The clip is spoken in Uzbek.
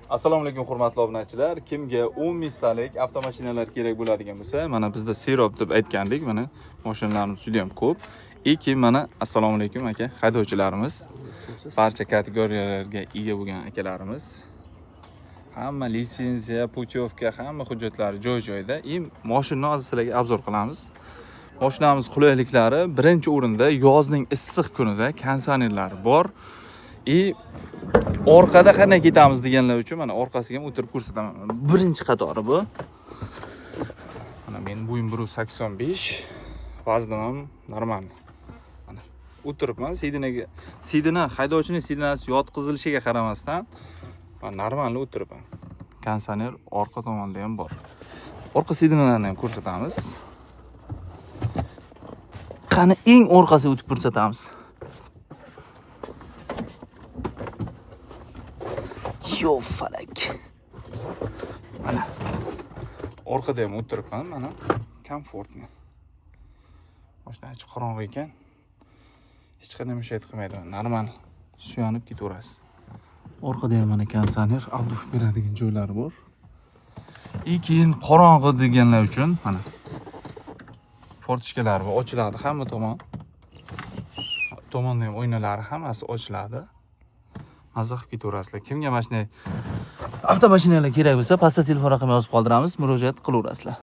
Assalomu alaykum hurmatli obunachilar. Kimga 10 mingtalik avtomashinalar kerak bo'ladigan bo'lsa, mana bizda Sirop deb aytgandik. Mana mashinalarimiz juda ham ko'p. Keyin mana assalomu alaykum aka, haydovchilarimiz, barcha kategoriyalarga ega bo'lgan akalarimiz. Hamma litsenziya, putyovka, hamma hujjatlari joy-joyida. Mashinani hozir sizlarga obzor qilamiz. Mashinamiz qulayliklari birinchi o'rinda yozning issiq kunida konditsionerlari bor. Orqada qanday ketamiz deganlar uchun mana orqasiga ham o'tirib ko'rsataman. Birinchi qatori bu. Mana men bo'yim 1.85, vaznim ham normal. Mana o'tiribman sidina haydovchining sidinasi yotqizilishiga qaramasdan normal o'tiribman. Konditsioner orqa tomonda ham bor. Orqa sidinalarni ham ko'rsatamiz. Qani eng orqasiga o'tib ko'rsatamiz. Yo falak. Mana orqada ham o'tiribman, mana komfortni. Mashina ichi qorong'i ekan. Hech qanday mushayt qilmaydi, normal suyanib ketaverasiz. Orqada ham mana konditsioner, obduf beradigan joylari bor. Keyin qorong'i deganlar uchun mana fortishkalar va ochiladi hamma tomon. Tomonda ham oynalari hammasi ochiladi. Mazza qilib ketaverasizlar. Kimga mana shunday avtomashinalar kerak bo'lsa, pastda telefon raqamini yozib qoldiramiz, murojaat qilaverasizlar.